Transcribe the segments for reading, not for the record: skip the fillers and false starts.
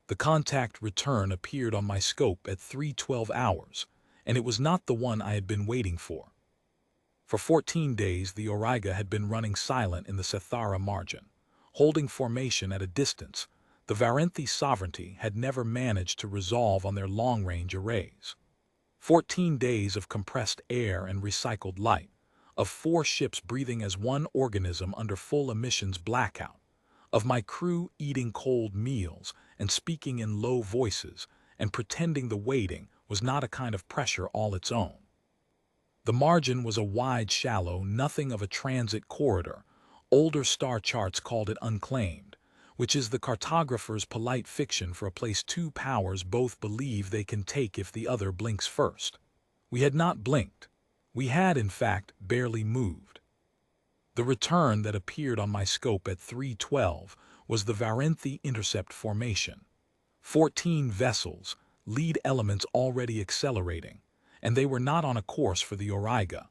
The contact return appeared on my scope at 3:12 hours, and it was not the one I had been waiting for. For 14 days, the Auriga had been running silent in the Sethara margin, holding formation at a distance. The Varenthi Sovereignty had never managed to resolve on their long-range arrays. 14 days of compressed air and recycled light, of 4 ships breathing as one organism under full emissions blackout, of my crew eating cold meals and speaking in low voices and pretending the waiting was not a kind of pressure all its own. The margin was a wide, shallow, nothing of a transit corridor. Older star charts called it unclaimed, which is the cartographer's polite fiction for a place two powers both believe they can take if the other blinks first. We had not blinked. We had, in fact, barely moved. The return that appeared on my scope at 3:12 was the Varenthi intercept formation. 14 vessels, lead elements already accelerating, and they were not on a course for the Auriga.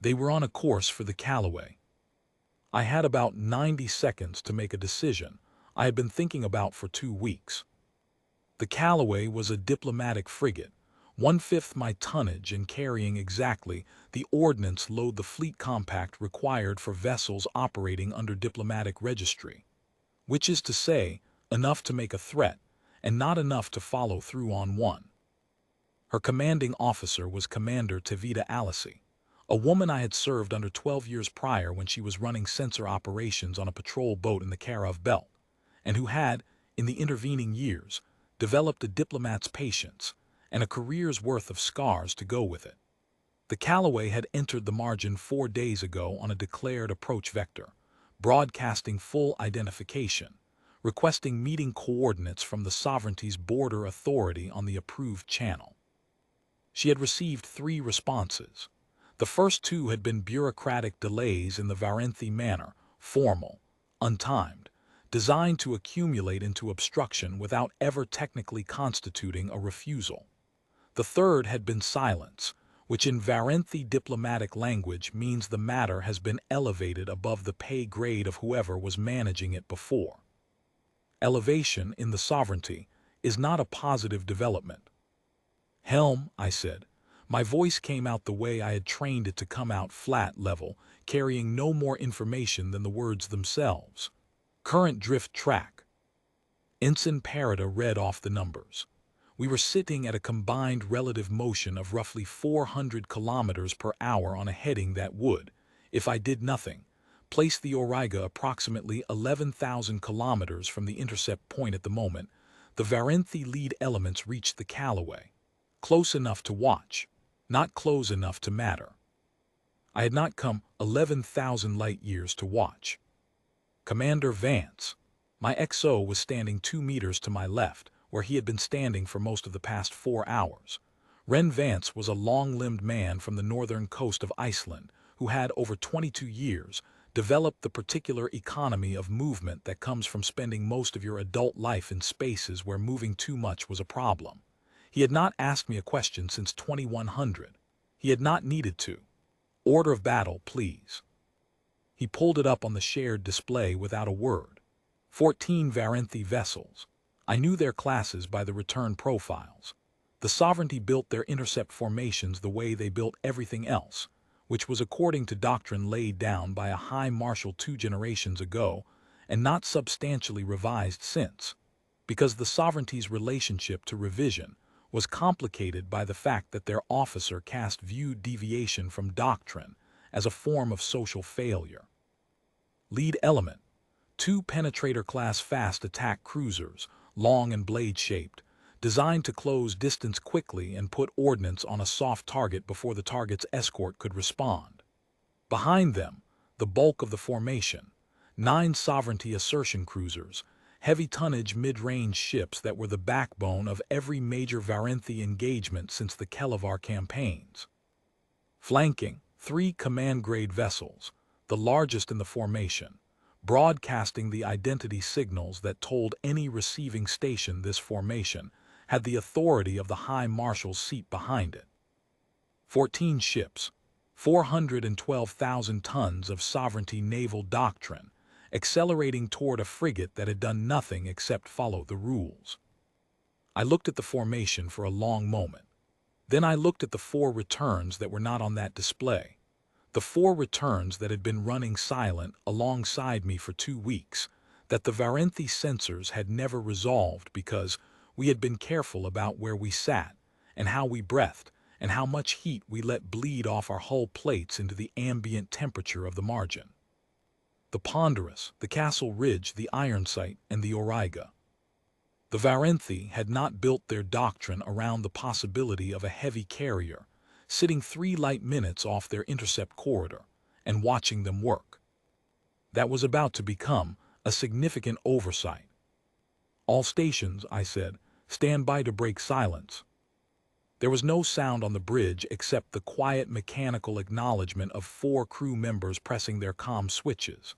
They were on a course for the Callaway. I had about 90 seconds to make a decision I had been thinking about for 2 weeks. The Callaway was a diplomatic frigate, 1/5 my tonnage and carrying exactly the ordnance load the fleet compact required for vessels operating under diplomatic registry, which is to say, enough to make a threat and not enough to follow through on one. Her commanding officer was Commander Tevita Alisi, a woman I had served under 12 years prior when she was running sensor operations on a patrol boat in the Karav Belt, and who had, in the intervening years, developed a diplomat's patience and a career's worth of scars to go with it. The Callaway had entered the margin 4 days ago on a declared approach vector, broadcasting full identification, requesting meeting coordinates from the Sovereignty's border authority on the approved channel. She had received 3 responses. The first 2 had been bureaucratic delays in the Varenthi manner, formal, untimed, designed to accumulate into obstruction without ever technically constituting a refusal. The third had been silence, which in Varenthi diplomatic language means the matter has been elevated above the pay grade of whoever was managing it before. Elevation in the Sovereignty is not a positive development. "Helm," I said. My voice came out the way I had trained it to come out, flat, level, carrying no more information than the words themselves. "Current drift track." Ensign Parada read off the numbers. We were sitting at a combined relative motion of roughly 400 kilometers per hour on a heading that would, if I did nothing, place the Auriga approximately 11,000 kilometers from the intercept point at the moment the Varenthi lead elements reached the Callaway. Close enough to watch, not close enough to matter. I had not come 11,000 light-years to watch. Commander Vance, my XO, was standing 2 meters to my left, where he had been standing for most of the past 4 hours. Ren Vance was a long-limbed man from the northern coast of Iceland who had, over 22 years, developed the particular economy of movement that comes from spending most of your adult life in spaces where moving too much was a problem. He had not asked me a question since 2100. He had not needed to. "Order of battle, please." He pulled it up on the shared display without a word. 14 Varenthi vessels. I knew their classes by the return profiles. The Sovereignty built their intercept formations the way they built everything else, which was according to doctrine laid down by a High Marshal 2 generations ago and not substantially revised since, because the Sovereignty's relationship to revision was complicated by the fact that their officer caste viewed deviation from doctrine as a form of social failure. Lead element: 2 penetrator-class fast attack cruisers, long and blade-shaped, designed to close distance quickly and put ordnance on a soft target before the target's escort could respond. Behind them, the bulk of the formation, 9 Sovereignty assertion cruisers, heavy-tonnage mid-range ships that were the backbone of every major Varenthi engagement since the Kelavar campaigns. Flanking, 3 command-grade vessels, the largest in the formation, broadcasting the identity signals that told any receiving station this formation had the authority of the High Marshal's seat behind it. 14 ships, 412,000 tons of Sovereignty naval doctrine, accelerating toward a frigate that had done nothing except follow the rules. I looked at the formation for a long moment. Then I looked at the 4 returns that were not on that display. The 4 returns that had been running silent alongside me for 2 weeks, that the Varenthi sensors had never resolved because we had been careful about where we sat, and how we breathed, and how much heat we let bleed off our hull plates into the ambient temperature of the margin. The Ponderous, the Castle Ridge, the Iron Sight, and the Auriga. The Varenthi had not built their doctrine around the possibility of a heavy carrier, sitting 3 light minutes off their intercept corridor, and watching them work. That was about to become a significant oversight. "All stations," I said, "stand by to break silence." There was no sound on the bridge except the quiet mechanical acknowledgement of 4 crew members pressing their comm switches.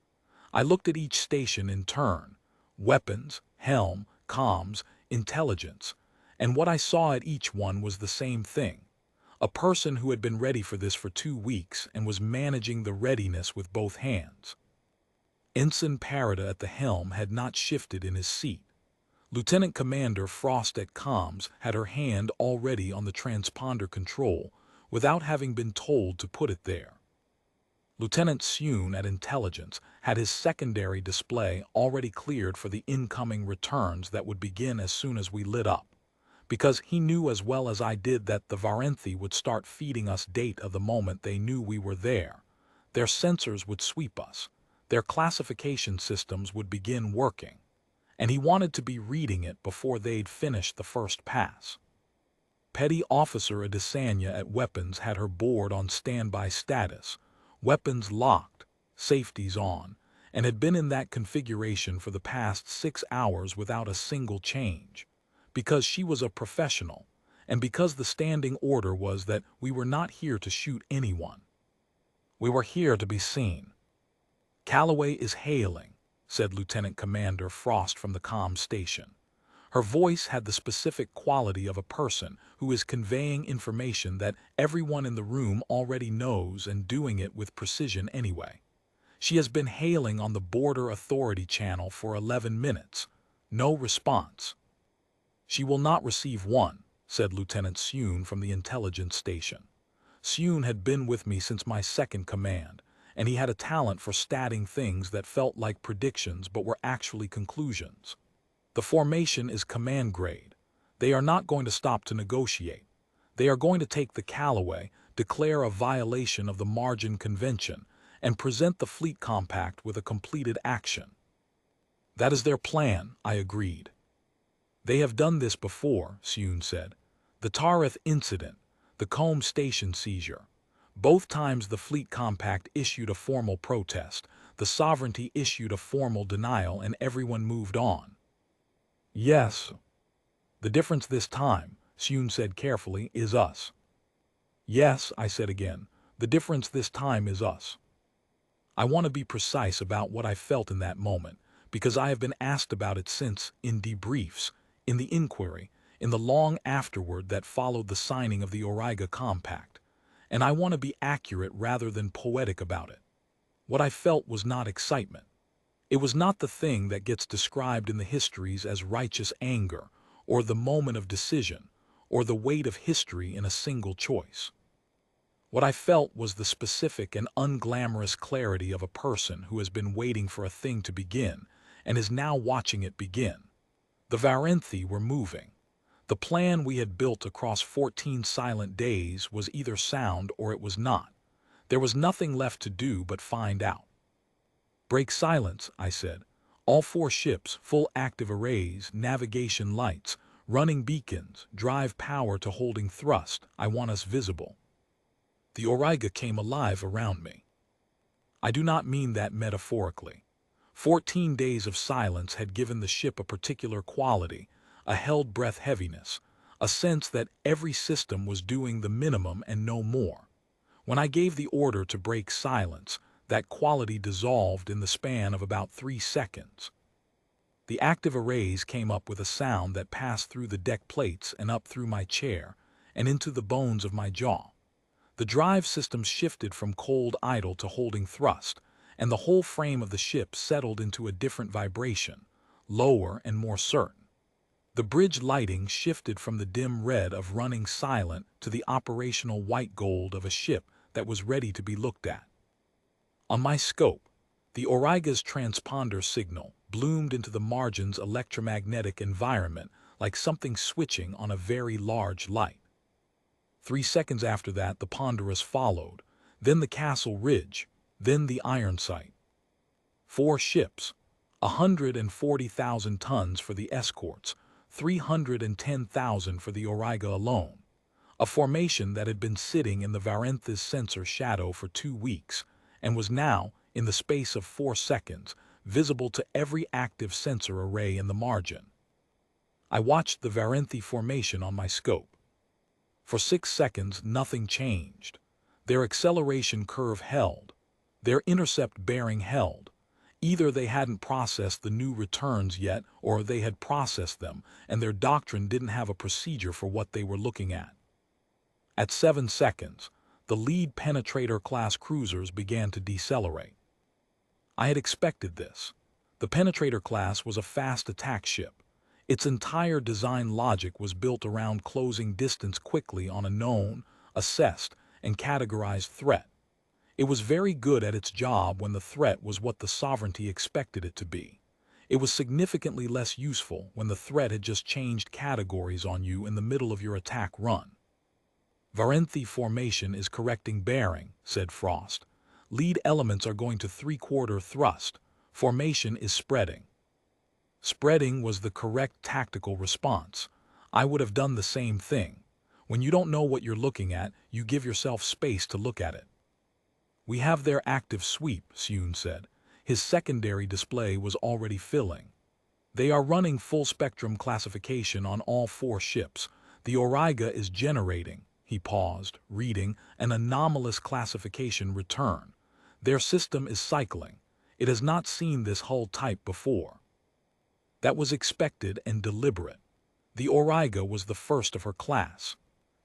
I looked at each station in turn: weapons, helm, comms, intelligence, and what I saw at each one was the same thing. A person who had been ready for this for 2 weeks and was managing the readiness with both hands. Ensign Parada at the helm had not shifted in his seat. Lieutenant Commander Frost at comms had her hand already on the transponder control without having been told to put it there. Lieutenant Sovereignty at intelligence had his secondary display already cleared for the incoming returns that would begin as soon as we lit up, because he knew as well as I did that the Varenthi would start feeding us data of the moment they knew we were there. Their sensors would sweep us. Their classification systems would begin working, and he wanted to be reading it before they'd finished the first pass. Petty Officer Adesanya at weapons had her board on standby status, weapons locked, safeties on, and had been in that configuration for the past 6 hours without a single change, because she was a professional, and because the standing order was that we were not here to shoot anyone. We were here to be seen. "Calloway is hailing," said Lieutenant Commander Frost from the comm station. Her voice had the specific quality of a person who is conveying information that everyone in the room already knows and doing it with precision anyway. "She has been hailing on the Border Authority channel for 11 minutes. No response." "She will not receive one," said Lieutenant Sovereignty from the intelligence station. Sovereignty had been with me since my second command, and he had a talent for statting things that felt like predictions but were actually conclusions. "The formation is command grade. They are not going to stop to negotiate. They are going to take the Callaway, declare a violation of the Margin Convention, and present the fleet compact with a completed action." "That is their plan," I agreed. "They have done this before," Sovereignty said. "The Tarith incident, the Combe station seizure. Both times the fleet compact issued a formal protest, the Sovereignty issued a formal denial, and everyone moved on." "Yes. The difference this time," Sovereignty said carefully, "is us." "Yes," I said again, "the difference this time is us." I want to be precise about what I felt in that moment, because I have been asked about it since, in debriefs, in the inquiry, in the long afterward that followed the signing of the Auriga Compact, and I want to be accurate rather than poetic about it. What I felt was not excitement. It was not the thing that gets described in the histories as righteous anger, or the moment of decision, or the weight of history in a single choice. What I felt was the specific and unglamorous clarity of a person who has been waiting for a thing to begin and is now watching it begin. The Varenthi were moving. The plan we had built across 14 silent days was either sound or it was not. There was nothing left to do but find out. "Break silence," I said. "All 4 ships, full active arrays, navigation lights, running beacons, drive power to holding thrust. I want us visible." The Auriga came alive around me. I do not mean that metaphorically. 14 days of silence had given the ship a particular quality, a held breath heaviness, a sense that every system was doing the minimum and no more. When I gave the order to break silence, that quality dissolved in the span of about 3 seconds. The active arrays came up with a sound that passed through the deck plates and up through my chair and into the bones of my jaw. The drive systems shifted from cold idle to holding thrust, and the whole frame of the ship settled into a different vibration, lower and more certain. The bridge lighting shifted from the dim red of running silent to the operational white gold of a ship that was ready to be looked at. On my scope, the Auriga's transponder signal bloomed into the margin's electromagnetic environment like something switching on a very large light. 3 seconds after that, the Ponderous followed, then the Castle Ridge, then the Iron Sight. 4 ships, 140,000 tons for the escorts, 310,000 for the Auriga alone. A formation that had been sitting in the Varenthi's sensor shadow for 2 weeks and was now, in the space of 4 seconds, visible to every active sensor array in the margin. I watched the Varenthi formation on my scope. For 6 seconds, nothing changed. Their acceleration curve held. Their intercept bearing held. Either they hadn't processed the new returns yet, or they had processed them, and their doctrine didn't have a procedure for what they were looking at. At 7 seconds, the lead penetrator-class cruisers began to decelerate. I had expected this. The penetrator class was a fast attack ship. Its entire design logic was built around closing distance quickly on a known, assessed, and categorized threat. It was very good at its job when the threat was what the Sovereignty expected it to be. It was significantly less useful when the threat had just changed categories on you in the middle of your attack run. Varenthi formation is correcting bearing, said Frost. Lead elements are going to 3/4 thrust. Formation is spreading. Spreading was the correct tactical response. I would have done the same thing. When you don't know what you're looking at, you give yourself space to look at it. We have their active sweep, Seun said. His secondary display was already filling. They are running full-spectrum classification on all 4 ships. The Auriga is generating, he paused, reading, an anomalous classification return. Their system is cycling. It has not seen this hull type before. That was expected and deliberate. The Auriga was the first of her class.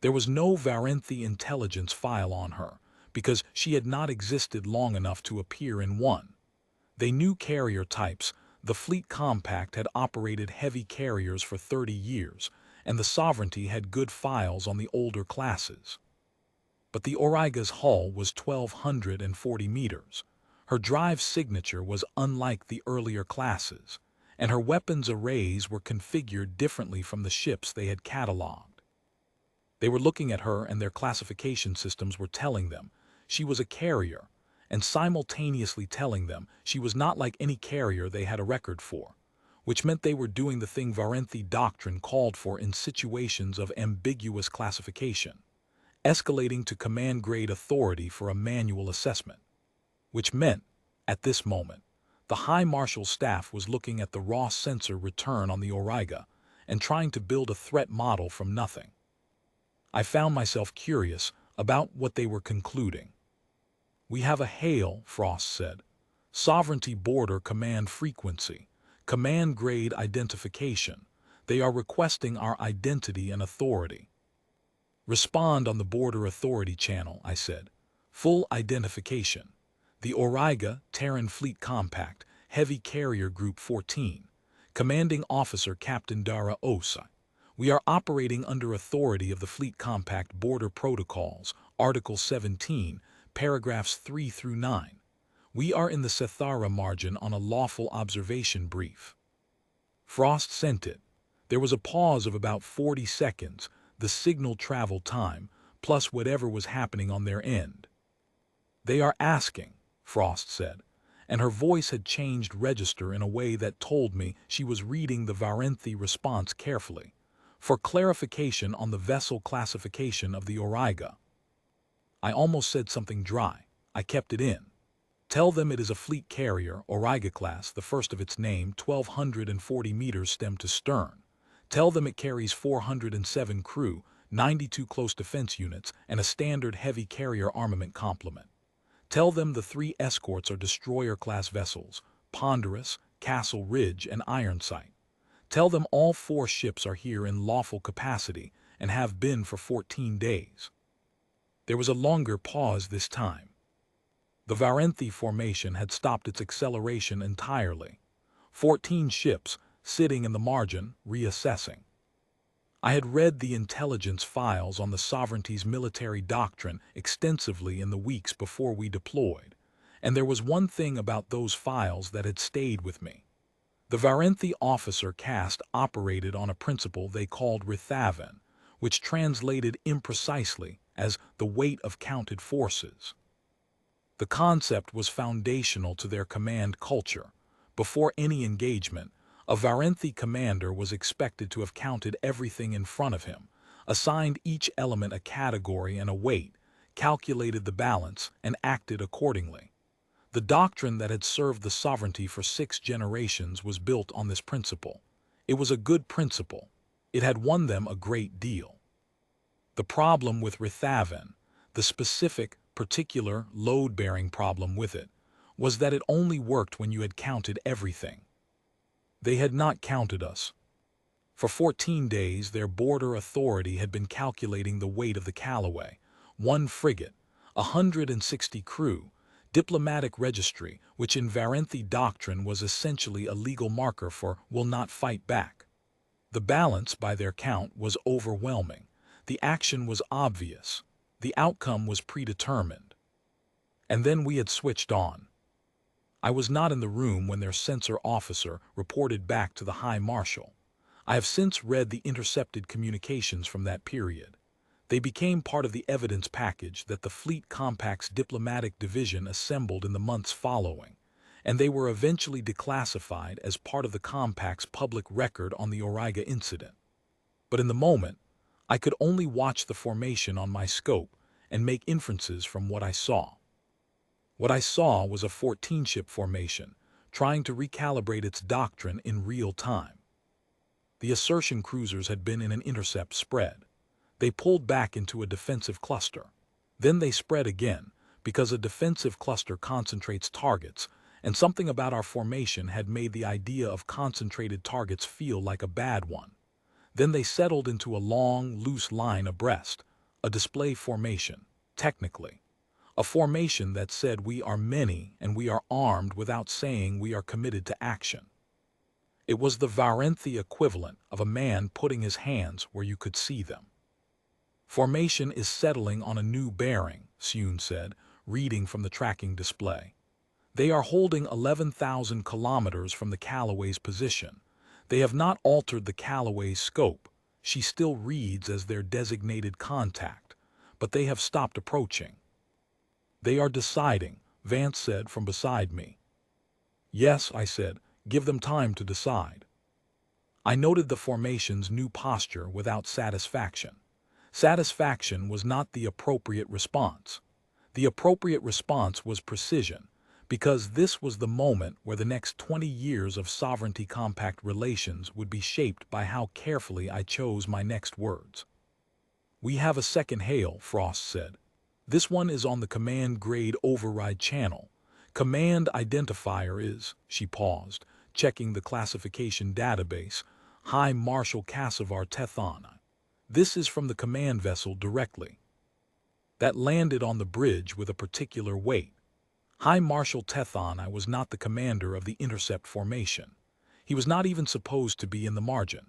There was no Varenthi intelligence file on her, because she had not existed long enough to appear in one. They knew carrier types. The fleet compact had operated heavy carriers for 30 years, and the Sovereignty had good files on the older classes. But the Auriga's hull was 1,240 meters. Her drive signature was unlike the earlier classes, and her weapons arrays were configured differently from the ships they had catalogued. They were looking at her, and their classification systems were telling them she was a carrier, and simultaneously telling them she was not like any carrier they had a record for, which meant they were doing the thing Varenthi doctrine called for in situations of ambiguous classification, escalating to command-grade authority for a manual assessment. Which meant, at this moment, the High Marshal's staff was looking at the raw sensor return on the Auriga and trying to build a threat model from nothing. I found myself curious about what they were concluding. We have a hail, Frost said. Sovereignty border command frequency, command grade identification. They are requesting our identity and authority. Respond on the border authority channel, I said. Full identification. The Auriga, Terran Fleet Compact, Heavy Carrier Group 14. Commanding Officer Captain Dara Osa. We are operating under authority of the Fleet Compact Border Protocols, Article 17, Paragraphs 3 through 9. We are in the Sethara margin on a lawful observation brief. Frost sent it. There was a pause of about 40 seconds, the signal travel time, plus whatever was happening on their end. They are asking, Frost said, and her voice had changed register in a way that told me she was reading the Varenthi response carefully, for clarification on the vessel classification of the Auriga. I almost said something dry. I kept it in. Tell them it is a fleet carrier, Auriga class, the first of its name, 1,240 meters stem to stern. Tell them it carries 407 crew, 92 close defense units, and a standard heavy carrier armament complement. Tell them the 3 escorts are destroyer-class vessels, Ponderous, Castle Ridge, and Iron Sight. Tell them all 4 ships are here in lawful capacity and have been for 14 days. There was a longer pause this time. The Varenthi formation had stopped its acceleration entirely. 14 ships, sitting in the margin, reassessing. I had read the intelligence files on the Sovereignty's military doctrine extensively in the weeks before we deployed, and there was one thing about those files that had stayed with me. The Varenthi officer caste operated on a principle they called Rithavan, which translated imprecisely as the weight of counted forces. The concept was foundational to their command culture. Before any engagement, a Varenthi commander was expected to have counted everything in front of him, assigned each element a category and a weight, calculated the balance, and acted accordingly. The doctrine that had served the Sovereignty for 6 generations was built on this principle. It was a good principle. It had won them a great deal. The problem with Rithavan, the specific, particular, load-bearing problem with it, was that it only worked when you had counted everything. They had not counted us. For 14 days, their border authority had been calculating the weight of the Callaway, 1 frigate, 160 crew, diplomatic registry, which in Varenthi doctrine was essentially a legal marker for will not fight back. The balance, by their count, was overwhelming. The action was obvious. The outcome was predetermined. And then we had switched on. I was not in the room when their censor officer reported back to the High Marshal. I have since read the intercepted communications from that period. They became part of the evidence package that the Fleet Compact's diplomatic division assembled in the months following, and they were eventually declassified as part of the Compact's public record on the Auriga incident. But in the moment, I could only watch the formation on my scope and make inferences from what I saw. What I saw was a 14-ship formation, trying to recalibrate its doctrine in real time. The assertion cruisers had been in an intercept spread. They pulled back into a defensive cluster. Then they spread again, because a defensive cluster concentrates targets, and something about our formation had made the idea of concentrated targets feel like a bad one. Then they settled into a long, loose line abreast, a display formation, technically. A formation that said we are many and we are armed without saying we are committed to action. It was the Varenthi equivalent of a man putting his hands where you could see them. Formation is settling on a new bearing, Sune said, reading from the tracking display. They are holding 11,000 kilometers from the Callaway's position. They have not altered the Callaway's scope. She still reads as their designated contact, but they have stopped approaching. They are deciding, Vance said from beside me. Yes, I said, give them time to decide. I noted the formation's new posture without satisfaction. Satisfaction was not the appropriate response. The appropriate response was precision, because this was the moment where the next 20 years of Sovereignty Compact relations would be shaped by how carefully I chose my next words. We have a second hail, Frost said. This one is on the command grade override channel. Command identifier is, she paused, checking the classification database, High Marshal Cassivar Tethana. This is from the command vessel directly. That landed on the bridge with a particular weight. High Marshal Tethana was not the commander of the intercept formation. He was not even supposed to be in the margin.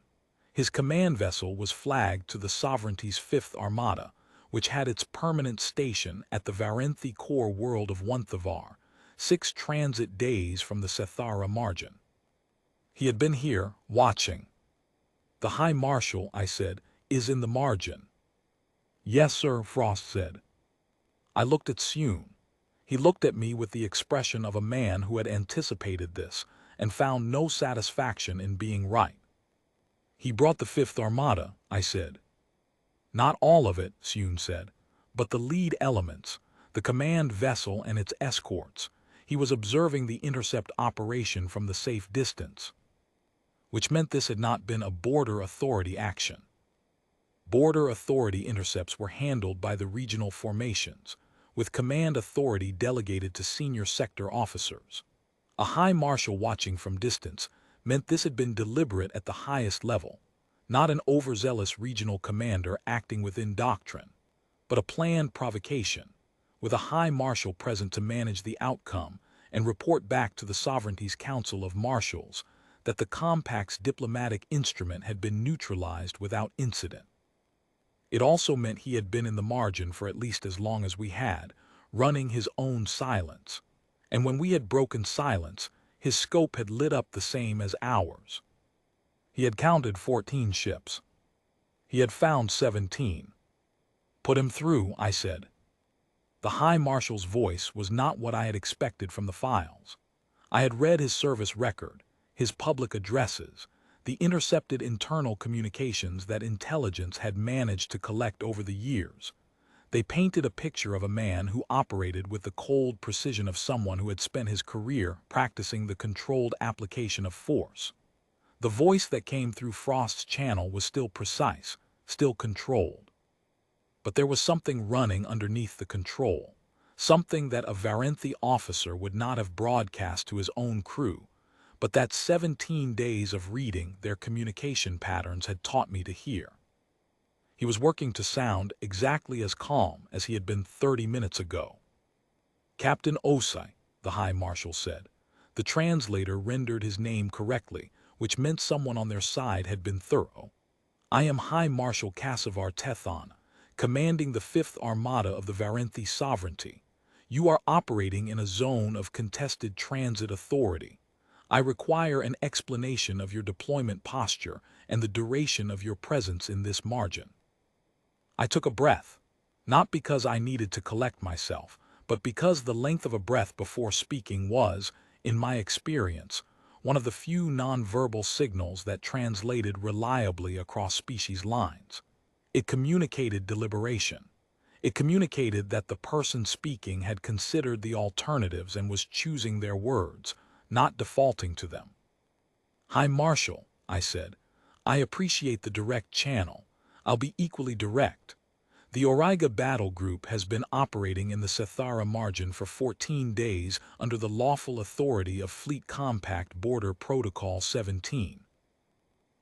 His command vessel was flagged to the Sovereignty's 5th Armada, which had its permanent station at the Varenthi core world of Wunthavar, 6 transit days from the Sethara margin. He had been here, watching. The High Marshal, I said, is in the margin. Yes, sir, Frost said. I looked at Sune. He looked at me with the expression of a man who had anticipated this and found no satisfaction in being right. He brought the 5th Armada, I said. Not all of it, Sune said, but the lead elements, the command vessel and its escorts. He was observing the intercept operation from the safe distance, which meant this had not been a border authority action. Border authority intercepts were handled by the regional formations, with command authority delegated to senior sector officers. A high marshal watching from distance meant this had been deliberate at the highest level, not an overzealous regional commander acting within doctrine, but a planned provocation, with a high marshal present to manage the outcome and report back to the Sovereignty's Council of Marshals that the compact's diplomatic instrument had been neutralized without incident. It also meant he had been in the margin for at least as long as we had, running his own silence. And when we had broken silence, his scope had lit up the same as ours. He had counted 14 ships. He had found 17. Put him through, I said. The High Marshal's voice was not what I had expected from the files. I had read his service record, his public addresses, the intercepted internal communications that intelligence had managed to collect over the years. They painted a picture of a man who operated with the cold precision of someone who had spent his career practicing the controlled application of force. The voice that came through Frost's channel was still precise, still controlled. But there was something running underneath the control, something that a Varenthi officer would not have broadcast to his own crew, but that 17 days of reading their communication patterns had taught me to hear. He was working to sound exactly as calm as he had been 30 minutes ago. Captain Osai, the High Marshal said. The translator rendered his name correctly, which meant someone on their side had been thorough. I am High Marshal Cassivar Tethon, commanding the 5th Armada of the Varenthi Sovereignty. You are operating in a zone of contested transit authority. I require an explanation of your deployment posture and the duration of your presence in this margin. I took a breath, not because I needed to collect myself, but because the length of a breath before speaking was, in my experience, one of the few nonverbal signals that translated reliably across species lines. It communicated deliberation. It communicated that the person speaking had considered the alternatives and was choosing their words, not defaulting to them. High Marshal, I said, I appreciate the direct channel. I'll be equally direct. The Auriga battle group has been operating in the Sethara margin for 14 days under the lawful authority of Fleet Compact Border Protocol 17.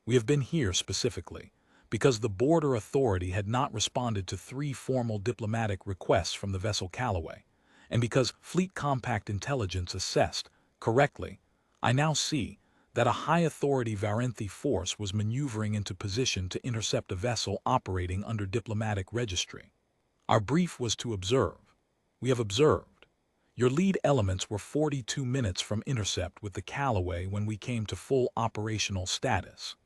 We have been here specifically because the Border Authority had not responded to 3 formal diplomatic requests from the vessel Callaway, and because Fleet Compact Intelligence assessed, correctly, I now see that a high-authority Varenthi force was maneuvering into position to intercept a vessel operating under diplomatic registry. Our brief was to observe. We have observed. Your lead elements were 42 minutes from intercept with the Callaway when we came to full operational status.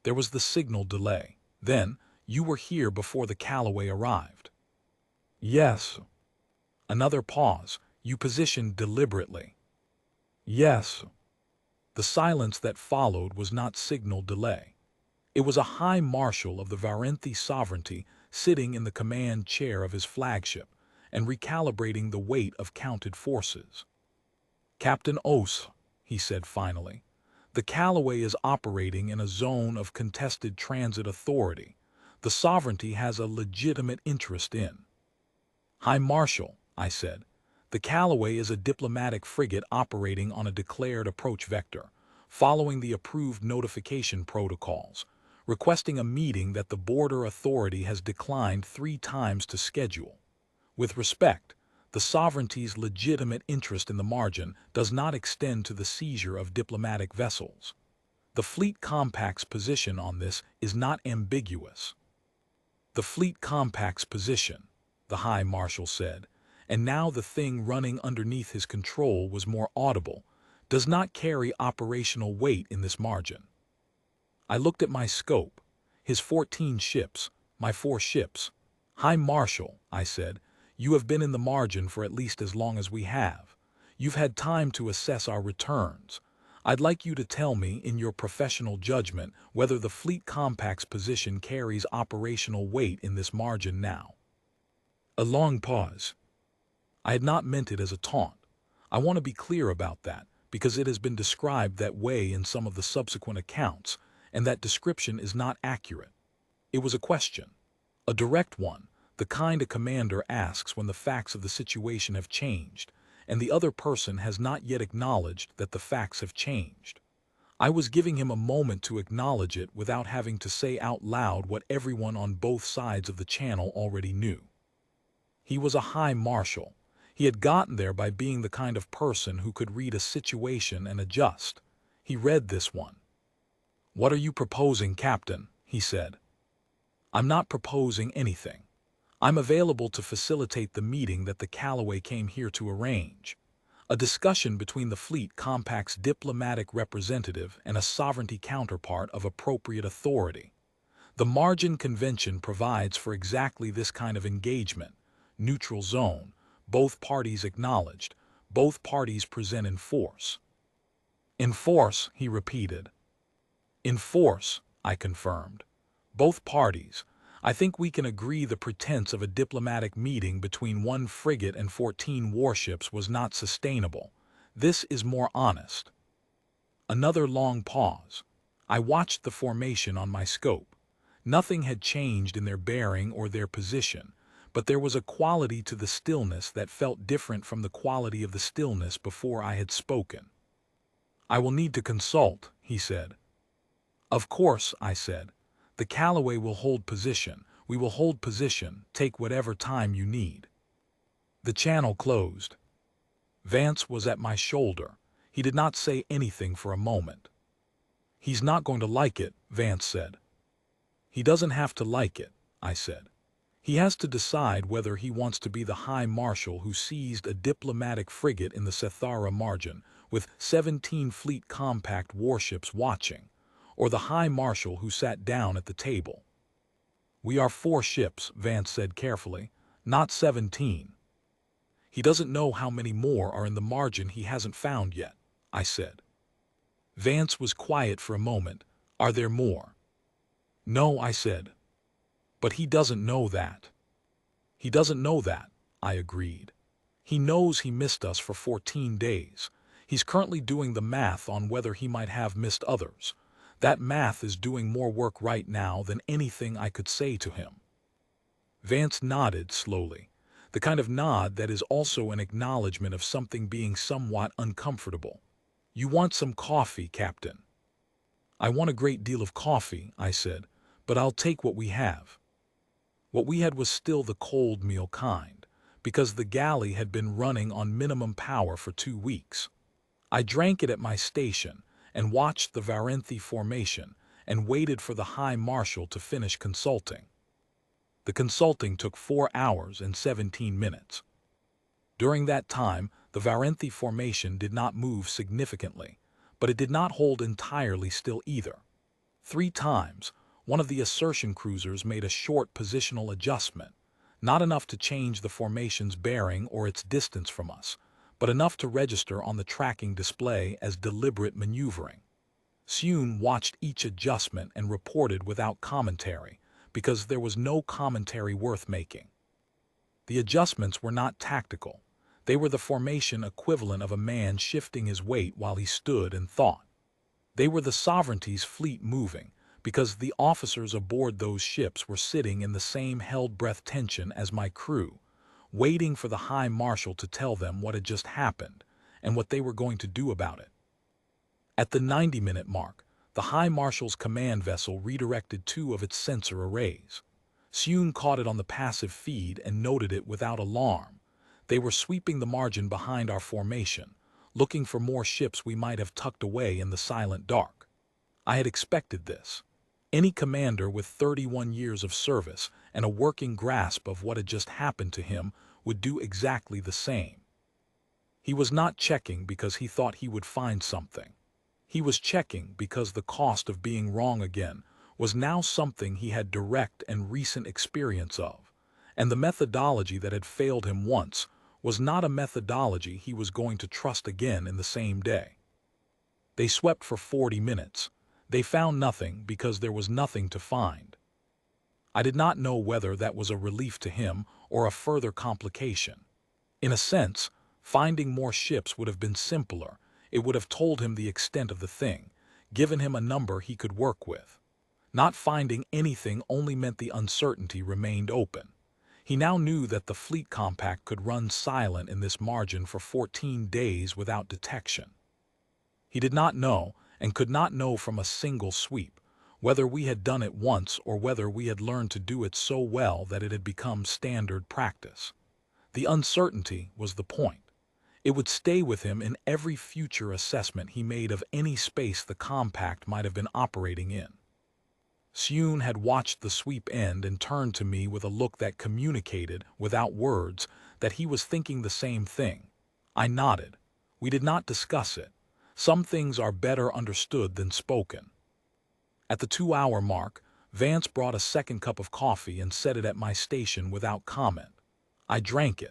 There was the signal delay. Then, you were here before the Callaway arrived. Yes. Another pause. You positioned deliberately. Yes. The silence that followed was not signal delay. It was a High Marshal of the Varenthi Sovereignty sitting in the command chair of his flagship and recalibrating the weight of counted forces. Captain Os, he said finally, the Callaway is operating in a zone of contested transit authority. The Sovereignty has a legitimate interest in. High Marshal, I said, the Callaway is a diplomatic frigate operating on a declared approach vector, following the approved notification protocols, requesting a meeting that the Border Authority has declined 3 times to schedule. With respect, the Sovereignty's legitimate interest in the margin does not extend to the seizure of diplomatic vessels. The Fleet Compact's position on this is not ambiguous. The Fleet Compact's position, the High Marshal said, and now the thing running underneath his control was more audible, does not carry operational weight in this margin. I looked at my scope, his 14 ships, my 4 ships. High Marshal, I said, you have been in the margin for at least as long as we have. You've had time to assess our returns. I'd like you to tell me, in your professional judgment, whether the Fleet Compact's position carries operational weight in this margin now. A long pause. I had not meant it as a taunt. I want to be clear about that, because it has been described that way in some of the subsequent accounts, and that description is not accurate. It was a question, a direct one, the kind a commander asks when the facts of the situation have changed, and the other person has not yet acknowledged that the facts have changed. I was giving him a moment to acknowledge it without having to say out loud what everyone on both sides of the channel already knew. He was a high marshal. He had gotten there by being the kind of person who could read a situation and adjust. He read this one. "What are you proposing, Captain?" he said. "I'm not proposing anything. I'm available to facilitate the meeting that the Callaway came here to arrange. A discussion between the fleet compact's diplomatic representative and a sovereignty counterpart of appropriate authority. The Margin Convention provides for exactly this kind of engagement. Neutral zone, both parties acknowledged, both parties present in force." "In force," he repeated. "In force," I confirmed. "Both parties. I think we can agree the pretense of a diplomatic meeting between one frigate and 14 warships was not sustainable. This is more honest." Another long pause. I watched the formation on my scope. Nothing had changed in their bearing or their position, but there was a quality to the stillness that felt different from the quality of the stillness before I had spoken. "I will need to consult," he said. "Of course," I said. "The Callaway will hold position. We will hold position, take whatever time you need." The channel closed. Vance was at my shoulder. He did not say anything for a moment. "He's not going to like it," Vance said. "He doesn't have to like it," I said. "He has to decide whether he wants to be the High Marshal who seized a diplomatic frigate in the Sethara margin with 17 fleet compact warships watching, or the High Marshal who sat down at the table." "We are 4 ships," Vance said carefully, "not 17. "He doesn't know how many more are in the margin he hasn't found yet," I said. Vance was quiet for a moment. "Are there more?" "No," I said. "But he doesn't know that." "He doesn't know that," I agreed. "He knows he missed us for 14 days. He's currently doing the math on whether he might have missed others. That math is doing more work right now than anything I could say to him." Vance nodded slowly, the kind of nod that is also an acknowledgement of something being somewhat uncomfortable. "You want some coffee, Captain?" "I want a great deal of coffee," I said, "but I'll take what we have." What we had was still the cold meal kind, because the galley had been running on minimum power for 2 weeks. I drank it at my station and watched the Varenthi formation and waited for the High Marshal to finish consulting. The consulting took 4 hours and 17 minutes. During that time, the Varenthi formation did not move significantly, but it did not hold entirely still either. 3 times, one of the assertion cruisers made a short positional adjustment, not enough to change the formation's bearing or its distance from us, but enough to register on the tracking display as deliberate maneuvering. Sune watched each adjustment and reported without commentary, because there was no commentary worth making. The adjustments were not tactical. They were the formation equivalent of a man shifting his weight while he stood and thought. They were the Sovereignty's fleet moving, because the officers aboard those ships were sitting in the same held-breath tension as my crew, waiting for the High Marshal to tell them what had just happened and what they were going to do about it. At the 90-minute mark, the High Marshal's command vessel redirected 2 of its sensor arrays. Sune caught it on the passive feed and noted it without alarm. They were sweeping the margin behind our formation, looking for more ships we might have tucked away in the silent dark. I had expected this. Any commander with 31 years of service and a working grasp of what had just happened to him would do exactly the same. He was not checking because he thought he would find something. He was checking because the cost of being wrong again was now something he had direct and recent experience of, and the methodology that had failed him once was not a methodology he was going to trust again in the same day. They swept for 40 minutes. They found nothing because there was nothing to find. I did not know whether that was a relief to him or a further complication. In a sense, finding more ships would have been simpler. It would have told him the extent of the thing, given him a number he could work with. Not finding anything only meant the uncertainty remained open. He now knew that the fleet compact could run silent in this margin for 14 days without detection. He did not know, and could not know from a single sweep, whether we had done it once or whether we had learned to do it so well that it had become standard practice. The uncertainty was the point. It would stay with him in every future assessment he made of any space the compact might have been operating in. Soon had watched the sweep end and turned to me with a look that communicated, without words, that he was thinking the same thing. I nodded. We did not discuss it. Some things are better understood than spoken. At the 2-hour mark, Vance brought a second cup of coffee and set it at my station without comment. I drank it.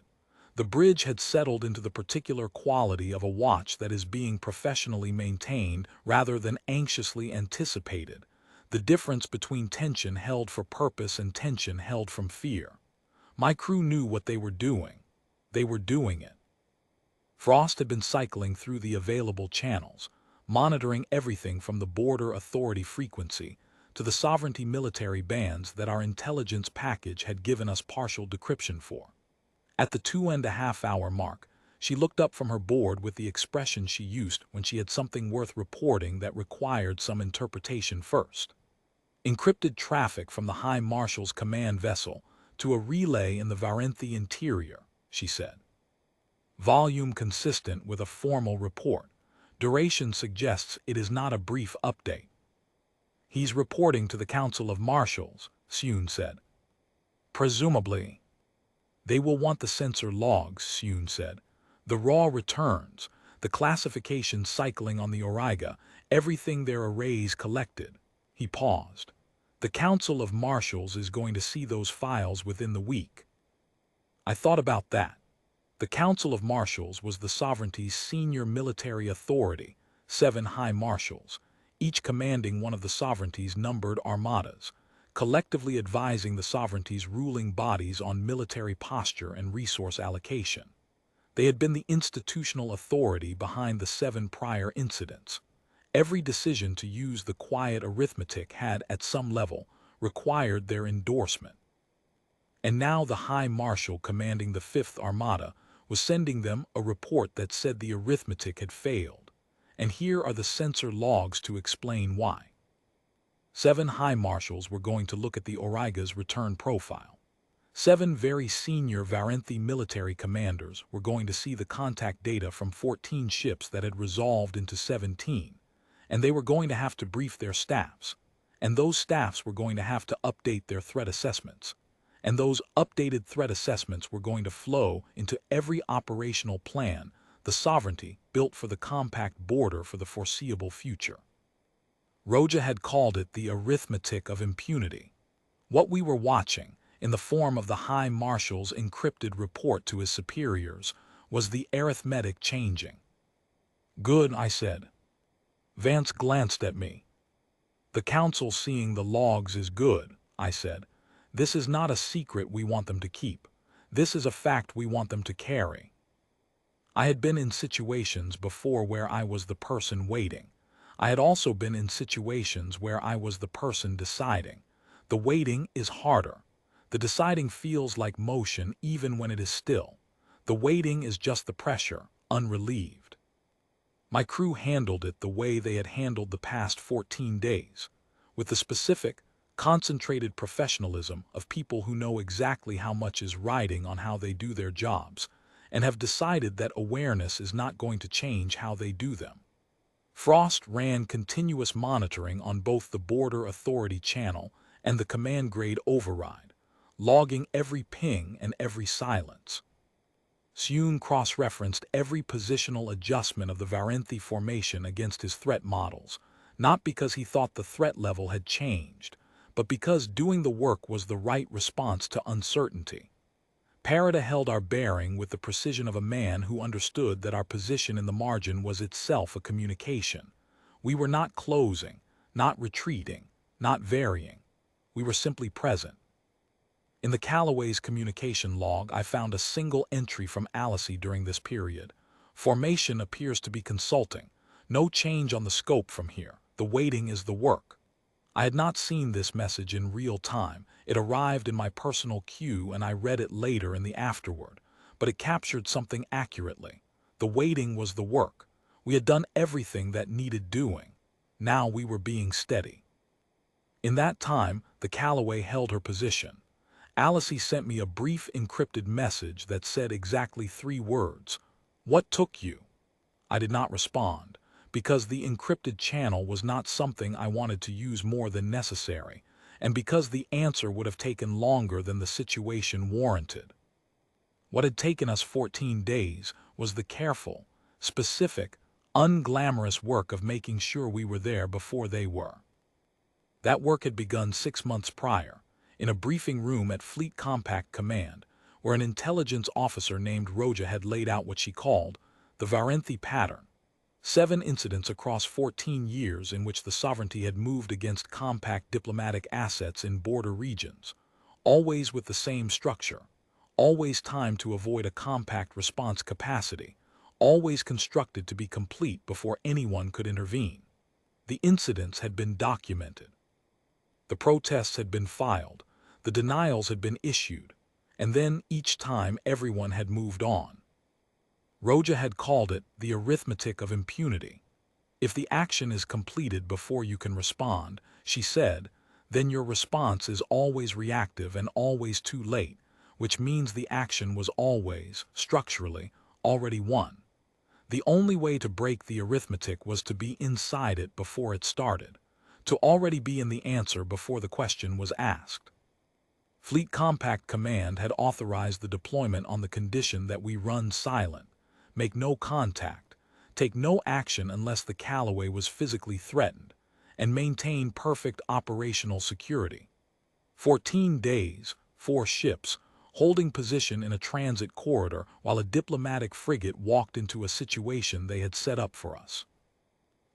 The bridge had settled into the particular quality of a watch that is being professionally maintained rather than anxiously anticipated, the difference between tension held for purpose and tension held from fear. My crew knew what they were doing. They were doing it. Frost had been cycling through the available channels, monitoring everything from the border authority frequency to the sovereignty military bands that our intelligence package had given us partial decryption for. At the 2.5-hour mark, she looked up from her board with the expression she used when she had something worth reporting that required some interpretation first. Encrypted traffic from the High Marshal's command vessel to a relay in the Varenthi interior, she said. Volume consistent with a formal report. Duration suggests it is not a brief update. He's reporting to the Council of Marshals, Soon said. Presumably. They will want the sensor logs, Soon said. The raw returns, the classification cycling on the Auriga, everything their arrays collected. He paused. The Council of Marshals is going to see those files within the week. I thought about that. The Council of Marshals was the sovereignty's senior military authority, 7 high marshals, each commanding one of the sovereignty's numbered armadas, collectively advising the sovereignty's ruling bodies on military posture and resource allocation. They had been the institutional authority behind the 7 prior incidents. Every decision to use the quiet arithmetic had, at some level, required their endorsement. And now the High Marshal commanding the 5th Armada was sending them a report that said the arithmetic had failed. And here are the sensor logs to explain why. 7 high marshals were going to look at the Auriga's return profile. 7 very senior Varenthi military commanders were going to see the contact data from 14 ships that had resolved into 17, and they were going to have to brief their staffs, and those staffs were going to have to update their threat assessments, and those updated threat assessments were going to flow into every operational plan the sovereignty built for the compact border for the foreseeable future. Roja had called it the arithmetic of impunity. What we were watching, in the form of the High Marshal's encrypted report to his superiors, was the arithmetic changing. Good, I said. Vance glanced at me. The Council seeing the logs is good, I said. This is not a secret we want them to keep. This is a fact we want them to carry. I had been in situations before where I was the person waiting. I had also been in situations where I was the person deciding. The waiting is harder. The deciding feels like motion even when it is still. The waiting is just the pressure, unrelieved. My crew handled it the way they had handled the past 14 days, with the specific, concentrated professionalism of people who know exactly how much is riding on how they do their jobs, and have decided that awareness is not going to change how they do them. Frost ran continuous monitoring on both the Border Authority channel and the command grade override, logging every ping and every silence. Soon cross-referenced every positional adjustment of the Varenthi formation against his threat models, not because he thought the threat level had changed, but because doing the work was the right response to uncertainty. Parada held our bearing with the precision of a man who understood that our position in the margin was itself a communication. We were not closing, not retreating, not varying. We were simply present. In the Callaway's communication log, I found a single entry from Alice during this period. Formation appears to be consulting. No change on the scope from here. The waiting is the work. I had not seen this message in real time. It arrived in my personal queue and I read it later in the afterward, but it captured something accurately. The waiting was the work. We had done everything that needed doing. Now we were being steady. In that time, the Callaway held her position. Alice sent me a brief encrypted message that said exactly 3 words. "What took you?" I did not respond, because the encrypted channel was not something I wanted to use more than necessary, and because the answer would have taken longer than the situation warranted. What had taken us 14 days was the careful, specific, unglamorous work of making sure we were there before they were. That work had begun 6 months prior, in a briefing room at Fleet Compact Command, where an intelligence officer named Roja had laid out what she called the Varenthi pattern. 7 incidents across 14 years in which the Sovereignty had moved against compact diplomatic assets in border regions, always with the same structure, always timed to avoid a compact response capacity, always constructed to be complete before anyone could intervene. The incidents had been documented. The protests had been filed, the denials had been issued, and then each time everyone had moved on. Roja had called it the arithmetic of impunity. If the action is completed before you can respond, she said, then your response is always reactive and always too late, which means the action was always, structurally, already won. The only way to break the arithmetic was to be inside it before it started, to already be in the answer before the question was asked. Fleet Compact Command had authorized the deployment on the condition that we run silent, make no contact, take no action unless the Callaway was physically threatened, and maintain perfect operational security. 14 days, 4 ships, holding position in a transit corridor while a diplomatic frigate walked into a situation they had set up for us.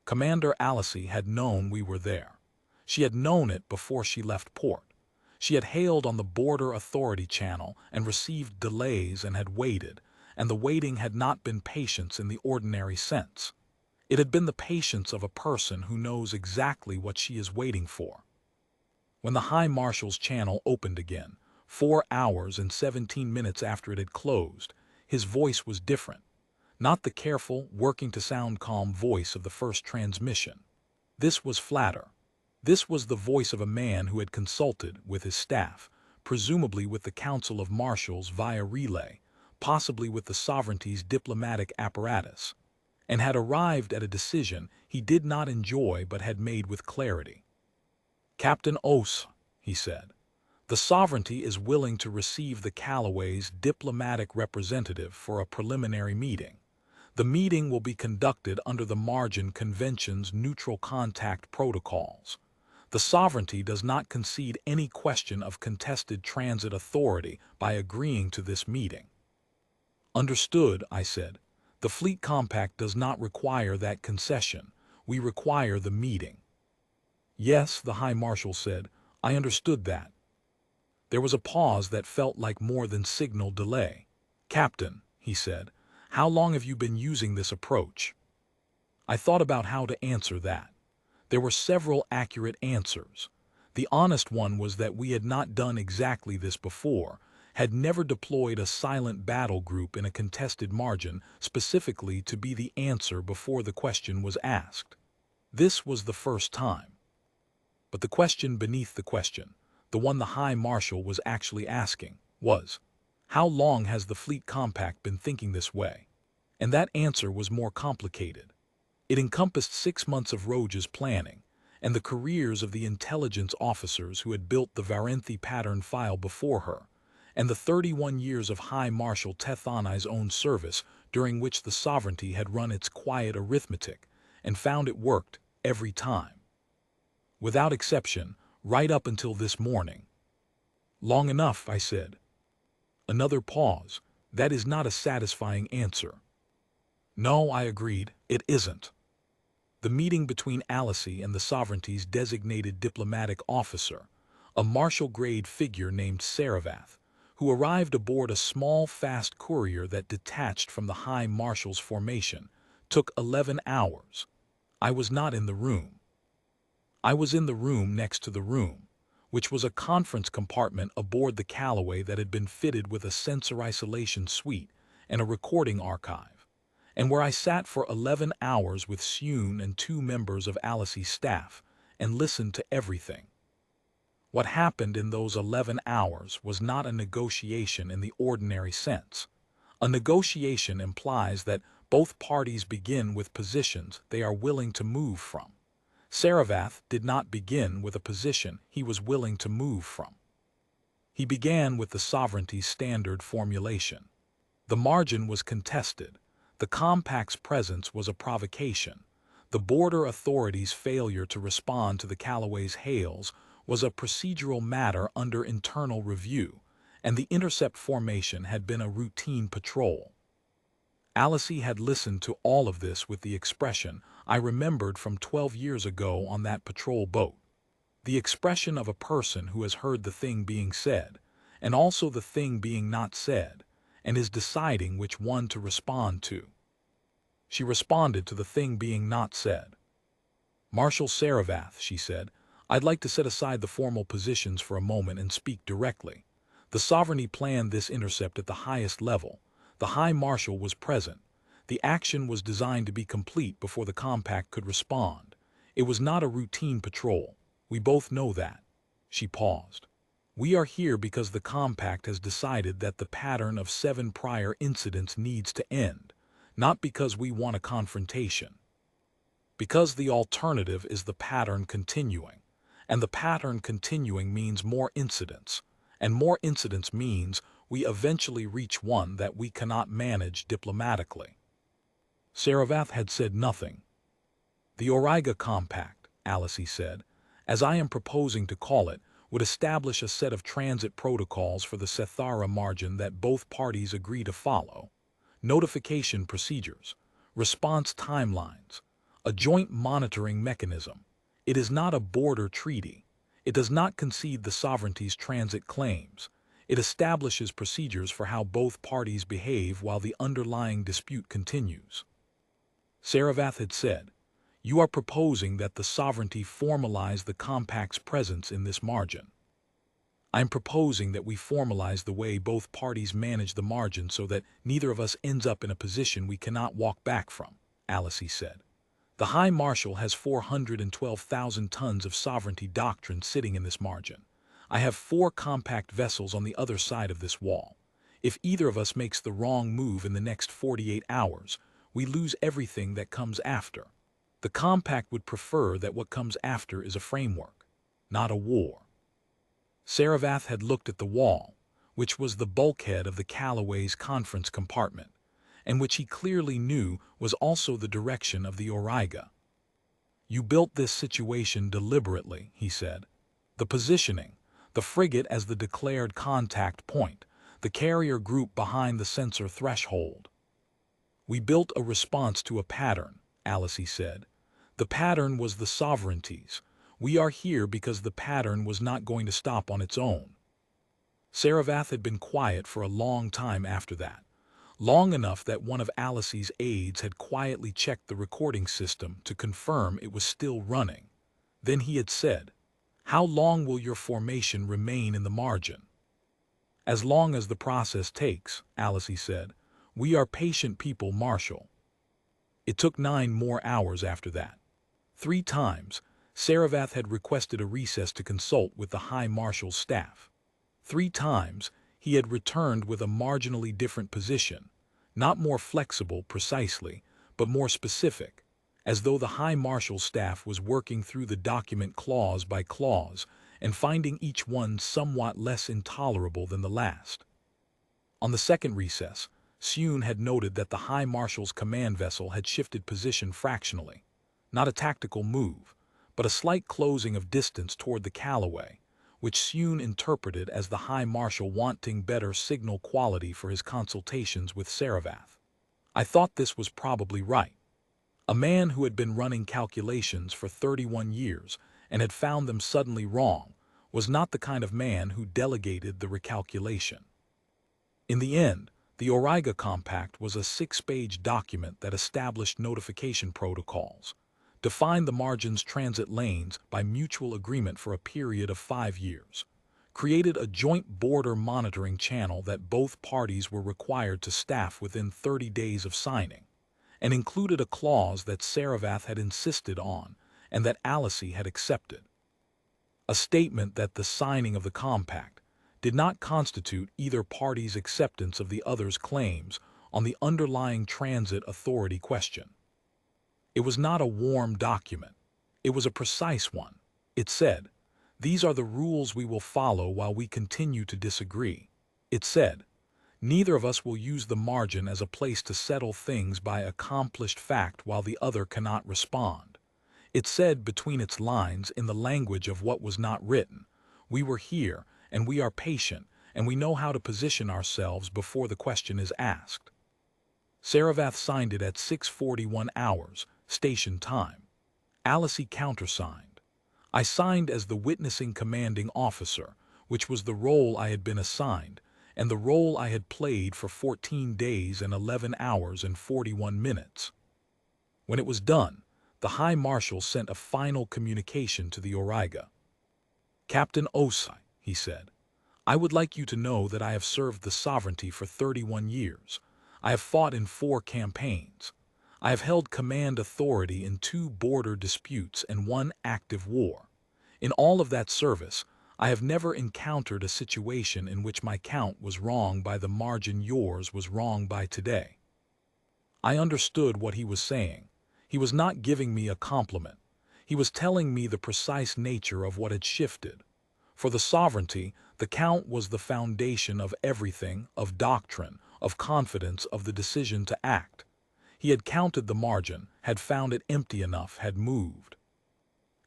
Commander Alice had known we were there. She had known it before she left port. She had hailed on the Border Authority channel and received delays and had waited, and the waiting had not been patience in the ordinary sense. It had been the patience of a person who knows exactly what she is waiting for. When the High Marshal's channel opened again, 4 hours and 17 minutes after it had closed, his voice was different. Not the careful, working to sound calm voice of the first transmission. This was flatter. This was the voice of a man who had consulted with his staff, presumably with the Council of Marshals via relay, possibly with the Sovereignty's diplomatic apparatus, and had arrived at a decision he did not enjoy but had made with clarity. "Captain Os," he said, "the Sovereignty is willing to receive the Callaway's diplomatic representative for a preliminary meeting. The meeting will be conducted under the Margin Convention's neutral contact protocols. The Sovereignty does not concede any question of contested transit authority by agreeing to this meeting." "Understood," I said. "The Fleet Compact does not require that concession. We require the meeting." "Yes," the High Marshal said, "I understood that." There was a pause that felt like more than signal delay. "Captain," he said, "how long have you been using this approach?" I thought about how to answer that. There were several accurate answers. The honest one was that we had not done exactly this before, had never deployed a silent battle group in a contested margin specifically to be the answer before the question was asked. This was the first time. But the question beneath the question, the one the High Marshal was actually asking, was, how long has the Fleet Compact been thinking this way? And that answer was more complicated. It encompassed 6 months of Roja's planning, and the careers of the intelligence officers who had built the Varenthi pattern file before her, and the 31 years of High Marshal Tethanai's own service during which the Sovereignty had run its quiet arithmetic and found it worked every time. Without exception, right up until this morning. "Long enough," I said. Another pause. "That is not a satisfying answer." "No," I agreed, "it isn't." The meeting between Alice and the Sovereignty's designated diplomatic officer, a marshal-grade figure named Saravath, who arrived aboard a small, fast courier that detached from the High Marshal's formation, took 11 hours. I was not in the room. I was in the room next to the room, which was a conference compartment aboard the Callaway that had been fitted with a sensor isolation suite and a recording archive, and where I sat for 11 hours with Sune and 2 members of Alice's staff and listened to everything. What happened in those 11 hours was not a negotiation in the ordinary sense. A negotiation implies that both parties begin with positions they are willing to move from. Saravath did not begin with a position he was willing to move from. He began with the sovereignty standard formulation. The margin was contested. The compact's presence was a provocation. The border authorities' failure to respond to the Callaway's hails was a procedural matter under internal review, and the intercept formation had been a routine patrol. Alice had listened to all of this with the expression I remembered from 12 years ago on that patrol boat. The expression of a person who has heard the thing being said, and also the thing being not said, and is deciding which one to respond to. She responded to the thing being not said. "Marshal Saravath," she said, "I'd like to set aside the formal positions for a moment and speak directly. The Sovereignty planned this intercept at the highest level. The High Marshal was present. The action was designed to be complete before the compact could respond. It was not a routine patrol. We both know that." She paused. "We are here because the compact has decided that the pattern of 7 prior incidents needs to end, not because we want a confrontation. Because the alternative is the pattern continuing, and the pattern continuing means more incidents, and more incidents means we eventually reach one that we cannot manage diplomatically." Saravath had said nothing. "The Auriga Compact," Alice said, "as I am proposing to call it, would establish a set of transit protocols for the Sethara margin that both parties agree to follow. Notification procedures, response timelines, a joint monitoring mechanism. It is not a border treaty. It does not concede the sovereignty's transit claims. It establishes procedures for how both parties behave while the underlying dispute continues." Saravath had said, "You are proposing that the sovereignty formalize the compact's presence in this margin." "I'm proposing that we formalize the way both parties manage the margin so that neither of us ends up in a position we cannot walk back from," Alice said. "The High Marshal has 412,000 tons of sovereignty doctrine sitting in this margin. I have 4 compact vessels on the other side of this wall. If either of us makes the wrong move in the next 48 hours, we lose everything that comes after. The compact would prefer that what comes after is a framework, not a war." Saravath had looked at the wall, which was the bulkhead of the Callaway's conference compartment, and which he clearly knew was also the direction of the Auriga. "You built this situation deliberately," he said. "The positioning, the frigate as the declared contact point, the carrier group behind the sensor threshold." "We built a response to a pattern," Alice said. "The pattern was the sovereignties. We are here because the pattern was not going to stop on its own." Saravath had been quiet for a long time after that, long enough that one of Alice's aides had quietly checked the recording system to confirm it was still running. Then he had said, "How long will your formation remain in the margin?" "As long as the process takes," Alice said. "We are patient people, Marshal." It took 9 more hours after that. 3 times, Saravath had requested a recess to consult with the High Marshal's staff. 3 times, he had returned with a marginally different position, not more flexible precisely, but more specific, as though the High Marshal's staff was working through the document clause by clause and finding each one somewhat less intolerable than the last. On the second recess, Sune had noted that the High Marshal's command vessel had shifted position fractionally, not a tactical move, but a slight closing of distance toward the Callaway, which Sune interpreted as the High Marshal wanting better signal quality for his consultations with Saravath. I thought this was probably right. A man who had been running calculations for 31 years and had found them suddenly wrong was not the kind of man who delegated the recalculation. In the end, the Auriga Compact was a 6-page document that established notification protocols, defined the margin's transit lanes by mutual agreement for a period of 5 years, created a joint border monitoring channel that both parties were required to staff within 30 days of signing, and included a clause that Saravath had insisted on and that Alice had accepted. a statement that the signing of the compact did not constitute either party's acceptance of the other's claims on the underlying transit authority question. It was not a warm document. It was a precise one. It said, "These are the rules we will follow while we continue to disagree." It said, "Neither of us will use the margin as a place to settle things by accomplished fact while the other cannot respond." It said between its lines in the language of what was not written, "We were here, and we are patient, and we know how to position ourselves before the question is asked." Saravath signed it at 6:41 hours, station time. Alice countersigned. I signed as the witnessing commanding officer, which was the role I had been assigned, and the role I had played for 14 days and 11 hours and 41 minutes. When it was done, the High Marshal sent a final communication to the Auriga. "Captain Osai," he said, "I would like you to know that I have served the Sovereignty for 31 years. I have fought in 4 campaigns. I have held command authority in 2 border disputes and 1 active war. In all of that service, I have never encountered a situation in which my count was wrong by the margin yours was wrong by today." I understood what he was saying. He was not giving me a compliment. He was telling me the precise nature of what had shifted. For the Sovereignty, the count was the foundation of everything, of doctrine, of confidence, of the decision to act. He had counted the margin, had found it empty enough, had moved.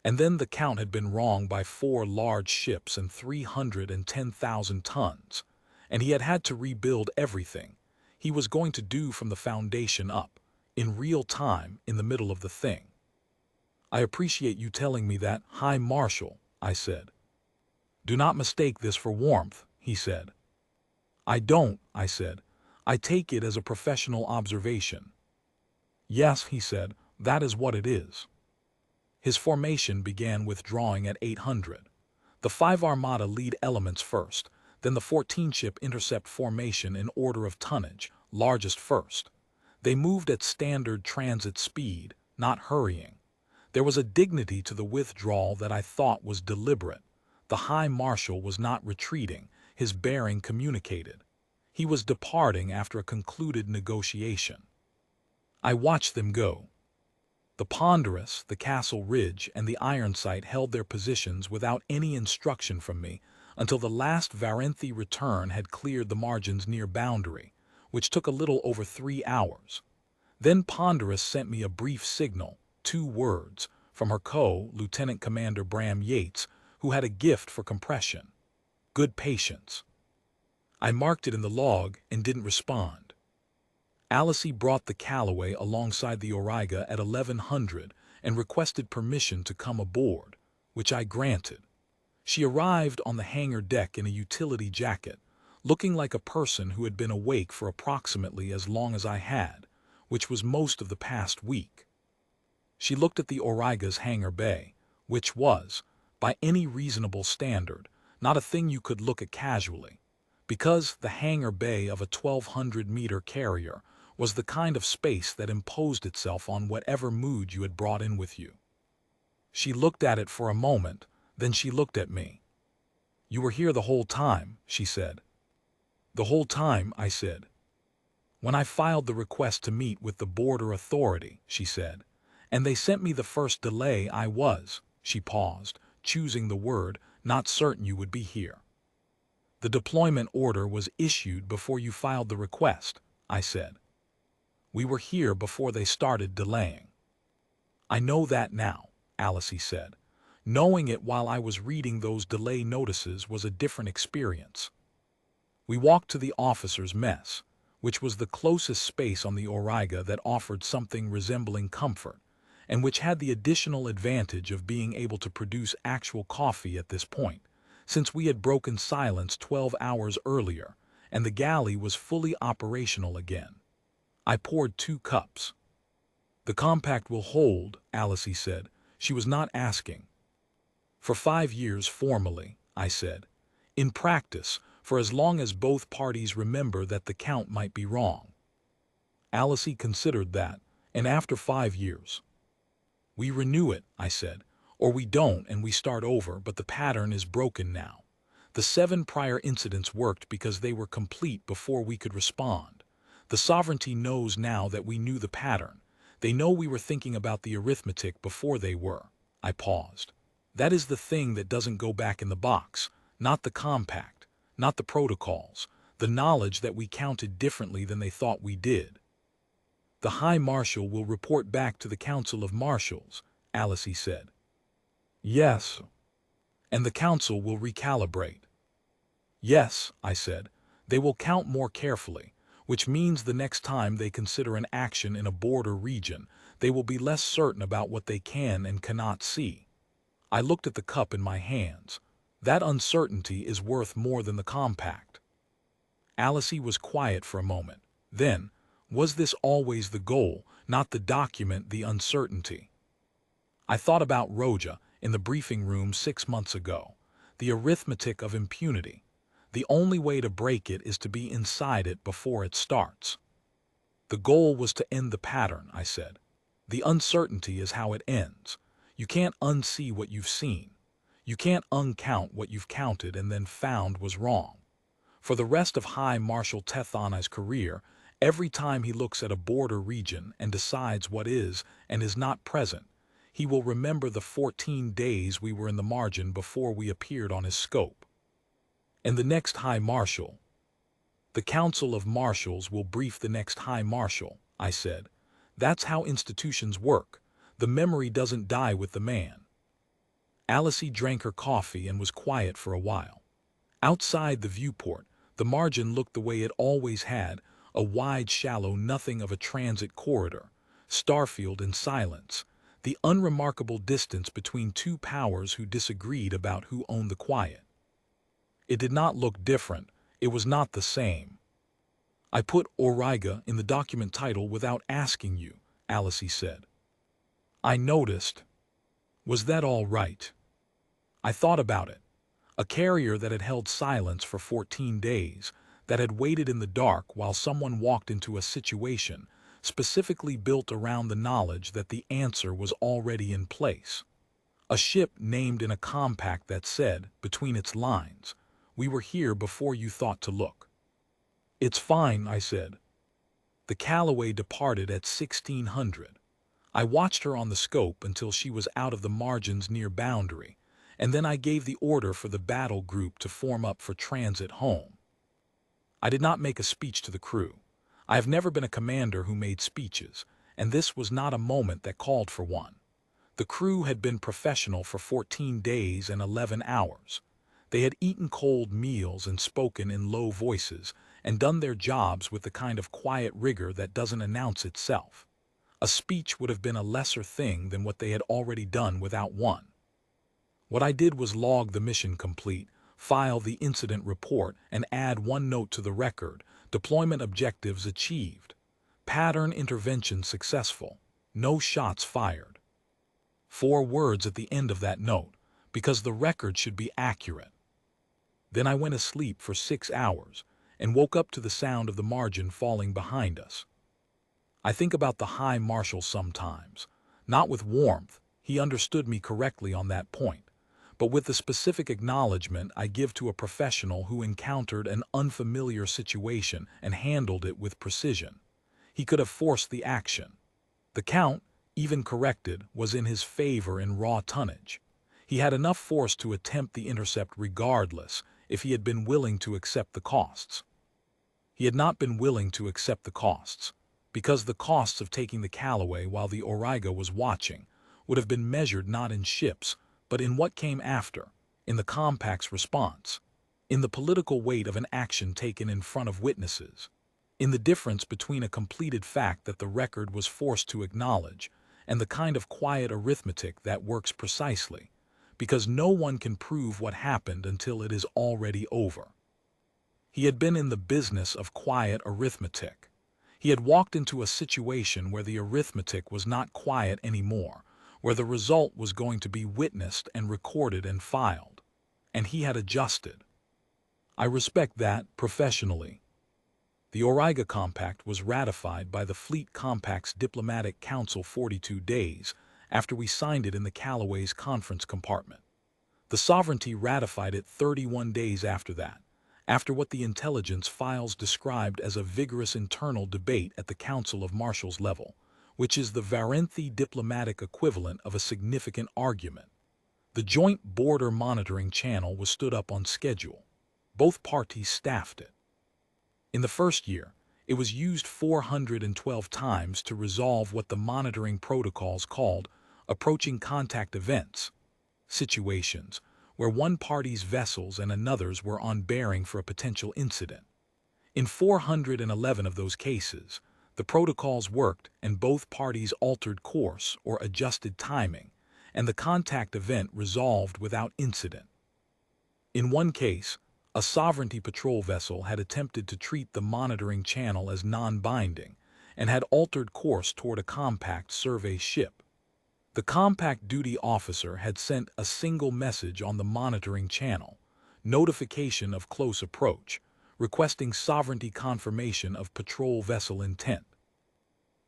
And then the count had been wrong by 4 large ships and 310,000 tons, and he had had to rebuild everything. He was going to do from the foundation up, in real time, in the middle of the thing. "I appreciate you telling me that, High Marshal," I said. "Do not mistake this for warmth," he said. "I don't," I said. "I take it as a professional observation." "Yes," he said, "that is what it is." His formation began withdrawing at 800. The 5 Armada lead elements first, then the 14-ship intercept formation in order of tonnage, largest first. They moved at standard transit speed, not hurrying. There was a dignity to the withdrawal that I thought was deliberate. The High Marshal was not retreating, his bearing communicated. He was departing after a concluded negotiation. I watched them go. The Ponderous, the Castle Ridge, and the Ironsight held their positions without any instruction from me until the last Varenthi return had cleared the margin's near boundary, which took a little over 3 hours. Then Ponderous sent me a brief signal, 2 words, from her Lieutenant Commander Bram Yates, who had a gift for compression. "Good patience." I marked it in the log and didn't respond. Alice brought the Callaway alongside the Auriga at 1100 and requested permission to come aboard, which I granted. She arrived on the hangar deck in a utility jacket, looking like a person who had been awake for approximately as long as I had, which was most of the past week. She looked at the Auriga's hangar bay, which was, by any reasonable standard, not a thing you could look at casually, because the hangar bay of a 1,200-meter carrier was the kind of space that imposed itself on whatever mood you had brought in with you. She looked at it for a moment, then she looked at me. "You were here the whole time," she said. "The whole time," I said. "When I filed the request to meet with the border authority," she said, "and they sent me the first delay, I was," she paused, choosing the word, "not certain you would be here." "The deployment order was issued before you filed the request," I said. "We were here before they started delaying." "I know that now," Alice said. "Knowing it while I was reading those delay notices was a different experience." We walked to the officers' mess, which was the closest space on the Auriga that offered something resembling comfort, and which had the additional advantage of being able to produce actual coffee at this point, since we had broken silence 12 hours earlier, and the galley was fully operational again. I poured 2 cups. "The compact will hold," Alice said. She was not asking. "For 5 years formally," I said. "In practice, for as long as both parties remember that the count might be wrong." Alice considered that, and after 5 years. "We renew it," I said, Or we don't and we start over, but the pattern is broken now. The 7 prior incidents worked because they were complete before we could respond. The Sovereignty knows now that we knew the pattern. They know we were thinking about the arithmetic before they were. I paused. That is the thing that doesn't go back in the box, not the compact, not the protocols, the knowledge that we counted differently than they thought we did. The High Marshal will report back to the Council of Marshals, Alice said. Yes. And the Council will recalibrate. Yes, I said. They will count more carefully, which means the next time they consider an action in a border region, they will be less certain about what they can and cannot see. I looked at the cup in my hands. That uncertainty is worth more than the compact. Alice was quiet for a moment. Then, was this always the goal, not the document, the uncertainty? I thought about Roja in the briefing room 6 months ago. The arithmetic of impunity. The only way to break it is to be inside it before it starts. The goal was to end the pattern, I said. The uncertainty is how it ends. You can't unsee what you've seen. You can't uncount what you've counted and then found was wrong. For the rest of High Marshal Tethana's career, every time he looks at a border region and decides what is and is not present, he will remember the 14 days we were in the margin before we appeared on his scope. And the next High Marshal, the Council of Marshals will brief the next High Marshal, I said. That's how institutions work. The memory doesn't die with the man. Alice drank her coffee and was quiet for a while. Outside the viewport, the margin looked the way it always had, a wide, shallow nothing of a transit corridor, starfield in silence, the unremarkable distance between two powers who disagreed about who owned the quiet. It did not look different. It was not the same. I put Auriga in the document title without asking you, Alice said. I noticed. Was that all right? I thought about it. A carrier that had held silence for 14 days, that had waited in the dark while someone walked into a situation specifically built around the knowledge that the answer was already in place. A ship named in a compact that said, between its lines, "We were here before you thought to look." It's fine, I said. The Callaway departed at 1600. I watched her on the scope until she was out of the margins near boundary, and then I gave the order for the battle group to form up for transit home. I did not make a speech to the crew. I have never been a commander who made speeches, and this was not a moment that called for one. The crew had been professional for 14 days and 11 hours. They had eaten cold meals and spoken in low voices and done their jobs with the kind of quiet rigor that doesn't announce itself. A speech would have been a lesser thing than what they had already done without one. What I did was log the mission complete, file the incident report, and add one note to the record: deployment objectives achieved. Pattern intervention successful. No shots fired. 4 words at the end of that note, because the record should be accurate. Then I went asleep for 6 hours and woke up to the sound of the margin falling behind us. I think about the High Marshal sometimes, not with warmth, he understood me correctly on that point, but with the specific acknowledgement I give to a professional who encountered an unfamiliar situation and handled it with precision. He could have forced the action. The count, even corrected, was in his favor in raw tonnage. He had enough force to attempt the intercept regardless, if he had been willing to accept the costs. He had not been willing to accept the costs, because the costs of taking the Callaway while the Auriga was watching would have been measured not in ships, but in what came after, in the compact's response, in the political weight of an action taken in front of witnesses, in the difference between a completed fact that the record was forced to acknowledge and the kind of quiet arithmetic that works precisely, because no one can prove what happened until it is already over. He had been in the business of quiet arithmetic. He had walked into a situation where the arithmetic was not quiet anymore, where the result was going to be witnessed and recorded and filed. And he had adjusted. I respect that professionally. The Auriga Compact was ratified by the Fleet Compact's Diplomatic Council 42 days after we signed it in the Callaway's conference compartment. The Sovereignty ratified it 31 days after that, after what the intelligence files described as a vigorous internal debate at the Council of Marshals level, which is the Varenthi diplomatic equivalent of a significant argument. The Joint Border Monitoring Channel was stood up on schedule. Both parties staffed it. In the first year, it was used 412 times to resolve what the monitoring protocols called approaching contact events, situations where one party's vessels and another's were on bearing for a potential incident. In 411 of those cases, the protocols worked and both parties altered course or adjusted timing, and the contact event resolved without incident. In one case, a Sovereignty patrol vessel had attempted to treat the monitoring channel as non-binding and had altered course toward a compact survey ship. The compact duty officer had sent a single message on the monitoring channel, notification of close approach, requesting Sovereignty confirmation of patrol vessel intent.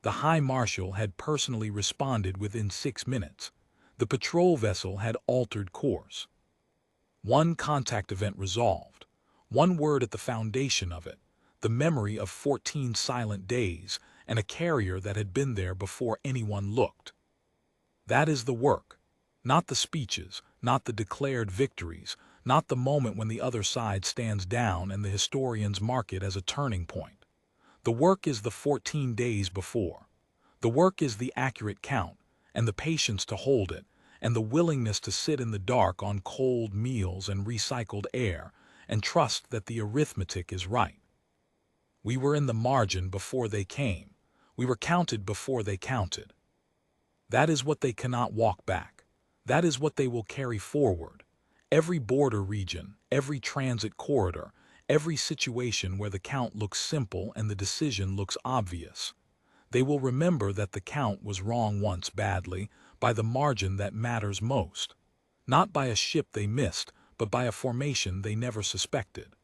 The High Marshal had personally responded within 6 minutes. The patrol vessel had altered course. One contact event resolved, one word at the foundation of it, the memory of 14 silent days and a carrier that had been there before anyone looked. That is the work, not the speeches, not the declared victories, not the moment when the other side stands down and the historians mark it as a turning point. The work is the 14 days before. The work is the accurate count and the patience to hold it, and the willingness to sit in the dark on cold meals and recycled air and trust that the arithmetic is right. We were in the margin before they came. We were counted before they counted. That is what they cannot walk back. That is what they will carry forward. Every border region, every transit corridor, every situation where the count looks simple and the decision looks obvious. They will remember that the count was wrong once badly, by the margin that matters most. Not by a ship they missed, but by a formation they never suspected.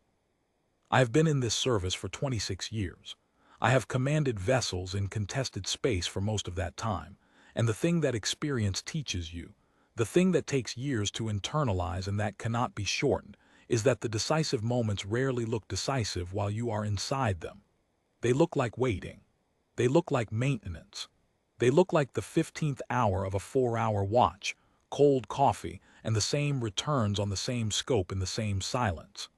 I have been in this service for 26 years. I have commanded vessels in contested space for most of that time, and the thing that experience teaches you, the thing that takes years to internalize and that cannot be shortened, is that the decisive moments rarely look decisive while you are inside them. They look like waiting. They look like maintenance. They look like the 15th hour of a 4-hour watch, cold coffee, and the same returns on the same scope in the same silence.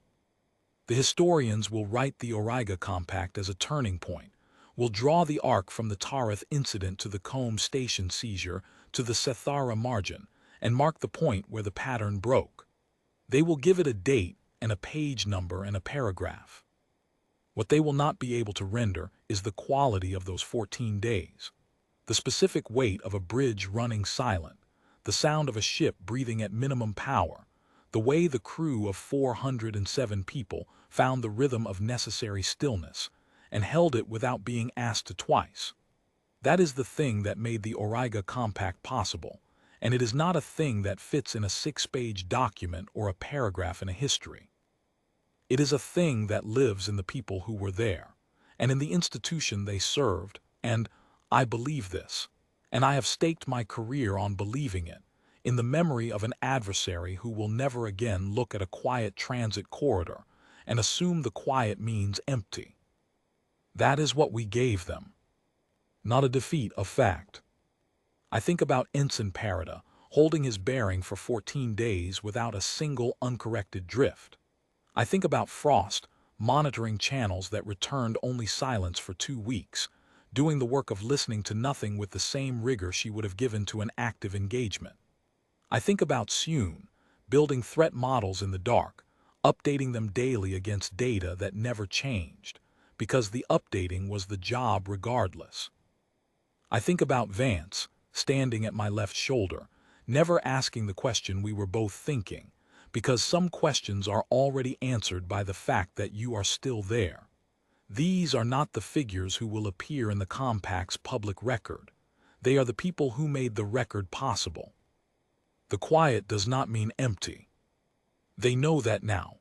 The historians will write the Auriga Compact as a turning point, will draw the arc from the Tarith incident to the Combe Station seizure to the Sethara margin, and mark the point where the pattern broke. They will give it a date and a page number and a paragraph. What they will not be able to render is the quality of those 14 days. The specific weight of a bridge running silent, the sound of a ship breathing at minimum power, the way the crew of 407 people found the rhythm of necessary stillness and held it without being asked to twice. That is the thing that made the Auriga Compact possible, and it is not a thing that fits in a 6-page document or a paragraph in a history. It is a thing that lives in the people who were there, and in the institution they served, and I believe this, and I have staked my career on believing it, in the memory of an adversary who will never again look at a quiet transit corridor and assume the quiet means empty. That is what we gave them. Not a defeat of fact. I think about Ensign Parada holding his bearing for 14 days without a single uncorrected drift. I think about Frost monitoring channels that returned only silence for 2 weeks, doing the work of listening to nothing with the same rigor she would have given to an active engagement. I think about Sune, building threat models in the dark, updating them daily against data that never changed, because the updating was the job regardless. I think about Vance, standing at my left shoulder, never asking the question we were both thinking, because some questions are already answered by the fact that you are still there. These are not the figures who will appear in the Compact's public record. They are the people who made the record possible. The quiet does not mean empty. They know that now.